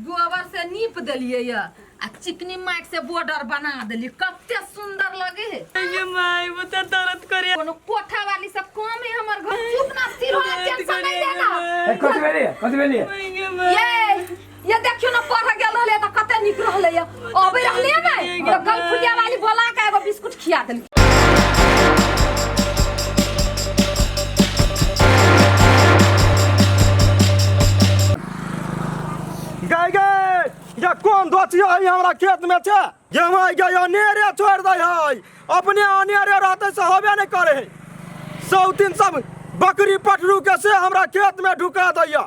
गोबर से नीप दिलिए या आ चिकनी माइट से बॉर्डर बना दिली कते सुंदर लगे है। ये माई वो तो दर्द करे कोनो कोठा वाली सब कम है हमर घर चुप ना सिर हो टेंशन नहीं लेना। कथि भेलिए ये देखियो ना पढ़ गेल रहले त कते निक रहले या अबे रहले नहीं तो गलफुलिया वाली बोला के एगो बिस्कुट खिया देली। गाय गाय ये कौन दोचिया है हमरा खेत में छे ये माय गय अनेरे छोड़ दे है अपने अनेरे रहते से होबे नहीं करे है। 100-3 सब बकरी पटरू के से हमरा खेत में ढुका दैया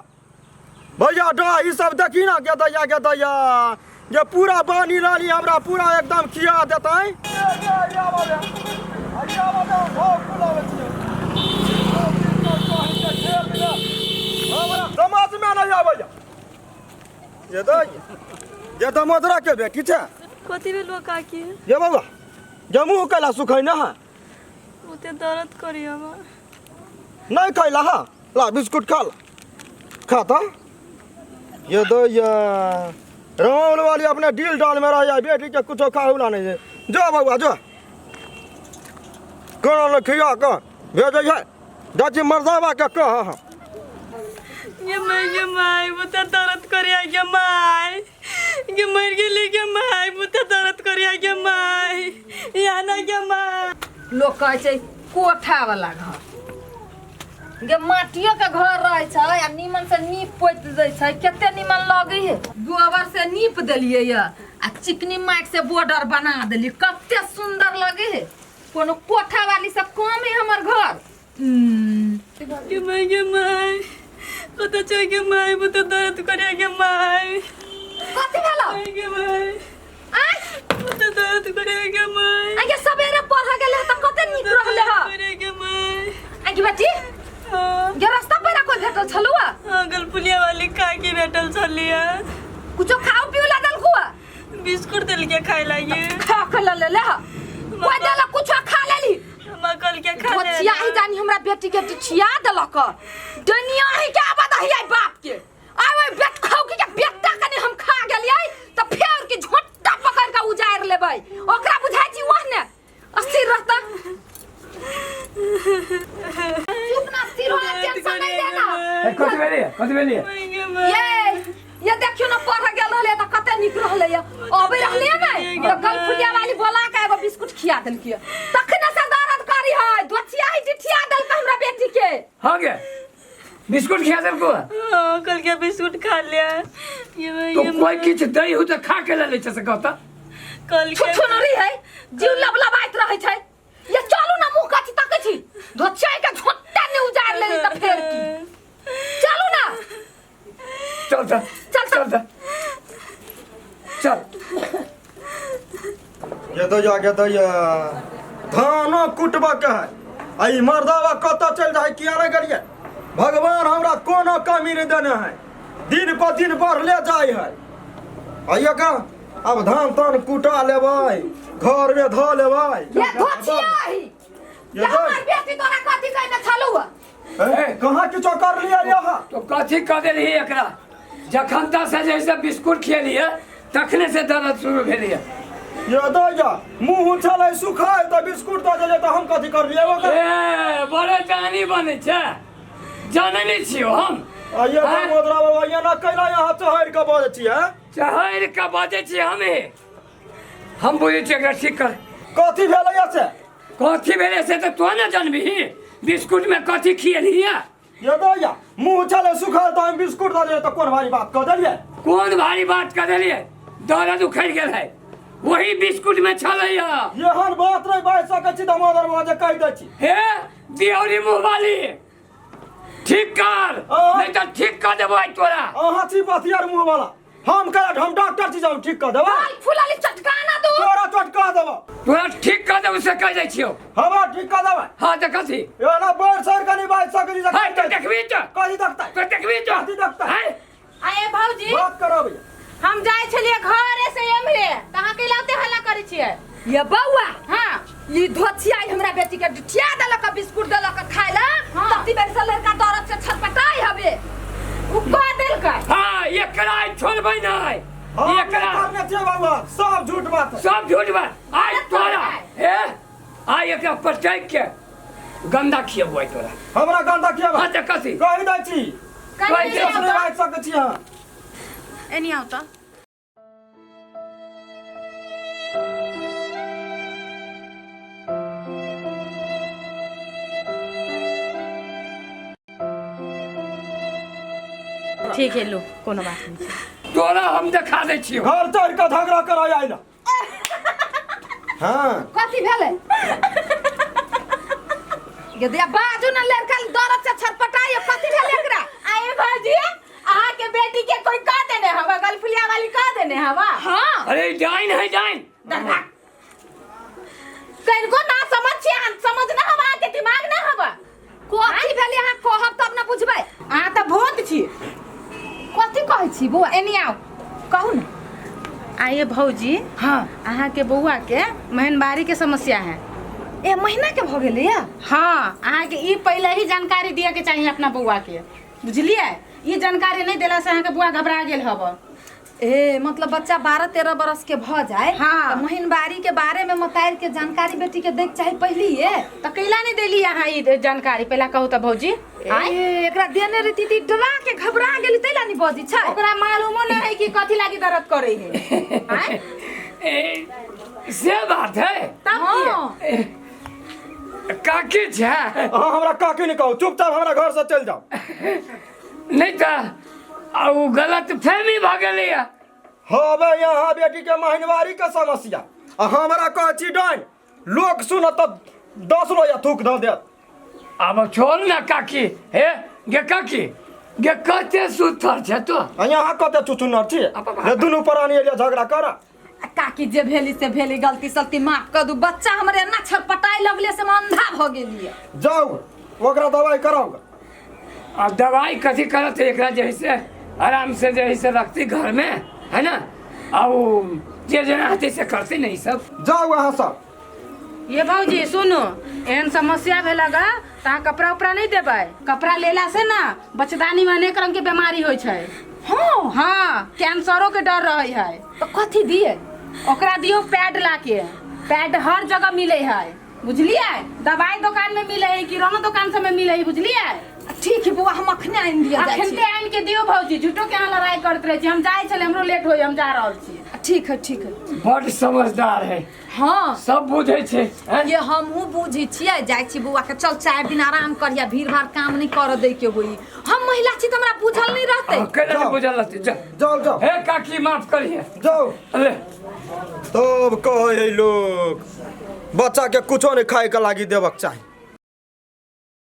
भैया डा ई सब देखी ना के दैया ये पूरा बानी रानी हमरा पूरा एकदम खिया देता है। समाज में नहीं आबैया ये तो मदरा के बेटी छे कथि भेल काकी ये बाबा ये मुंह कैला सुखै ना है उते दर्द करी अब नहीं खैला हा ला बिस्कुट खा ला खाता ये दो ये रावण वाली अपने दिल डाल में रह बेटी के कुछ खाऊला नहीं है। जो बाबा जो कौन खिया कौन भेजे है दाची मर्दावा के कह ये माई वो तो दर्द करे ये माई ये मर गेली के माई वो तो दर्द करे ये माई याना के माई लोग कहे छै कोठा वाला घर गे माटियो के घर रहे छै आ नीमन से नीप पोत दे छै केते नीमन लगे है। गोबर से नीप दिलिए या आ चिकनी माइट से बॉर्डर बना दिली कते सुंदर लगे है। कोनो कोठा वाली सब कम है हमर घर ये माई पता चल के माई वो तो दर्द करे के माई कथि भेलो के माई आय वो तो दर्द करे के माई आगे सवेरे पढ़ गेले त कते नीक रहले ह करे के माई आगे बेटी गे रास्ता पर कोई भेटल छलुआ गलपुलिया वाली काकी बैठल छलिया कुछो खाओ पियो ला दल कुआ बिस्कुट दल के खाए लागे खा के ले ह कोई दल कुछो खा लेली मकल के खा ले बचिया ही जानी हमरा बेटी के छिया देलक दुनिया ही के आबाद है बाप के आवे बेट खाओ के बेटा कने हम खा गेलियै त फेर के झोटा पकड़ के उजाड़ लेबै ओकरा बुझाइ छी ओहने अस्थिर रहता चुप ना सिर हो टेंशन नहीं लेना। कथि भेलिए ये देखियो ना पढ़ गेल रहले त कते निक रहले अबे रहले नहीं तो गलफुलिया वाली बोला के एगो बिस्कुट खिया देलकी तखने से दर्द करी है दोचिया ही डिठिया देल के हमरा बेटी के हां गे बिस्कुट खिया देल को कल के बिस्कुट खा लिया तो कोई किछ दई हो त खा के ले छ से कहता कल के छुछुनरी है जीव लबलबाइत रहे छै ये चलू ना मुंह काची तक छी दोचिया के झोटा ने उजाड़ लेली त फेर की चलू ना चल ये तो जाके तो ये धानो कुटबा के है आई मर्दावा कत चल जाए किया नहीं करिए भगवान हमरा कोनो कमी नहीं देने है दिन पर दिन बढ़ ले जाए है आइए का अब धान तान कुटा लेबै घर में धो लेबै ये दोचिया ही ये हमर बेटी तोरा कथि कहने छलुआ कहाँ किछो कर लिया यहाँ तो कथि क देली एकरा जखन त से जैसे बिस्कुट खेलिए तखने से दर्द शुरू भेलिए ये दो जा मुंह चले सुखाए तो बिस्कुट दे दे तो हम कथि कर लिए ओकर ए बड़े जानी बने छ जाननी छियो हम आइए तो मोदरा बाबा ये ना कैला यहाँ चहर के बाजे छी है चहर के बाजे छी हम बुझे छी एकरा ठीक कर कथि भेलै से कथि भेले से तो न जानबी बिस्कुट में कथि खिएलिए ये दो जा मुंह चले सुखाए तो हम बिस्कुट दे दे तो कौन भारी बात कह देलिए कौन भारी बात कर देलिए दर्द उखड़ गेल है वही बिस्कुट में छलैया यहन बात नहीं बाज सकै छी दामोदर बाबा जे कह दै छी हे दियौरी मुंह वाली ठीक कर नहीं तो ठीक कर देबो तोरा अहाँ छी बतियार मुंह वाला हम कह हम डॉक्टर छी जाऊ ठीक कर देबो फुलाली चटकाना दो तोरा चटका देबो तोरा ठीक कर देबो से कह दै छियो हवा ठीक कर देबो हां त कथि ये ना बोल सर कनी बाज सकै छी हां तो देखबी तो कथि देखतै तो देखबी तो कथि देखतै आए भौजी बात करो भैया हम जाय छलिए घरे से एमरे कहां के लाते हल्ला करे छिए ये बौआ हां ई धोछिया हमरा बेटी के डिठिया देलक बिस्कुट देलक खाय ला तती बेर से लड़का दरद से छटपटाई हबे उ कह देल का हाँ एकरा छोड़बै नहीं हम एकरा करने थे बाबा सब झूठ बात है। सब झूठ बात आज तोरा ए आ एकरा पटक के गंदा खियबै तोरा हमरा गंदा किया हाँ तो कथी कहि दै छी कहि दै कैसे नहीं बात सकै छी हां एनी आओ तो ठीक है लो कोनो बात नहीं तोरा हम देखा दै छियौ घर तोड़ के झगड़ा कर आइला हां कथी भेलै गदिया बाजू न लड़का दरद से छटपटाई कथी भेलै एकरा आए भाजी आहा के बेटी के कोई कह देने हवा गलफुलिया वाली कह देने हवा हां अरे डाइन है डाइन कहीं को ना समझ छी समझ ना हवा के दिमाग ना हवा कथी भेलै अहाँ कहब तब न बुझबै आ त भूत छी कथी कहै छी बौआ एनी आओ कहू न आइए भौजी हां अहाँ के बउआ के महनबारी के समस्या है ए महीना के भ गेलै या हाँ अहाँ के ई पहले ही जानकारी दिए के चाहिए अपना बउआ के बुझलिए ई जानकारी नहीं देला से अहाँ के बुआ घबरा गेल हब ए मतलब बच्चा 12-13 बरस के भ जाए हाँ। त महीनबारी के बारे में मताइर के जानकारी बेटी के देख चाहे पहली ये तो कैला नहीं देली अहाँ ई जानकारी पहला कहू त भौजी ए एकरा देने रही ती डरा के घबरा गेली तैला नहीं बजी छै ओकरा मालूमो नहीं है कि कथी लागी दर्द करे है आय? से बात है तब हाँ। काकी छै हां हमरा काकी नहीं कहू चुपचाप हमरा घर से चल जाओ नहीं तो उ गलत फहमी भ गेलै हबे यहाँ बेटी के महनवारी के समस्या आ हमरा कह छी डाइन लोग सुन त 10 रो या थूक द देत अब छोड़ ना काकी हे गे काकी गे कते सुथर छै तो आ यहाँ कते चुचुनर छी ये दुनू प्राणी एलिया झगड़ा कर काकी जे भेली से भेली गलती सलती माफ कर दू बच्चा हमरे ना छटपटाई लगले से अंधा भ गेलिए जाओ ओकरा दवाई कराओ अब दवाई कथी करत है एकरा जैसे आराम से जैसे रखती घर में है ना और जे जना हाथे से करते नहीं सब जाओ वहाँ सब ये भौजी सुनो एहन समस्या भेलगा त अहाँ कपड़ा उपड़ा नहीं देबै कपड़ा लेला से ना बच्चेदानी में अनेक रंग के बीमारी होइ छै हां हाँ कैंसरो के डर रहे है तो कथी दिए ओकरा दियो पैड लाके पैड हर जगह मिले है बुझलिए दवाई दुकान में मिले है किराना दुकान सब में मिले है बुझलिए ठीक है बुआ हम अखने आइन दिया जाय अखनते आन के दियो भौजी झूठो के यहाँ लड़ाई करते रहे छी हम जाय छले हमरो लेट होई हम जा रहल छी ठीक है बड़ समझदार है हाँ सब बुझे छै हैं? ये हमहू बुझी छियै जाय छी बुआ के चल 4 दिन आराम करिया भीड़ भाड़ काम नहीं कर दे के होई हम महिला छी त हमरा बुझल नहीं रहते कैला जाओ। बुझल रहते जाओ जाओ हे काकी माफ करिए जाओ अरे तब कहे लोग बच्चा के कुछो नहीं खाए के लागी देवक चाहिए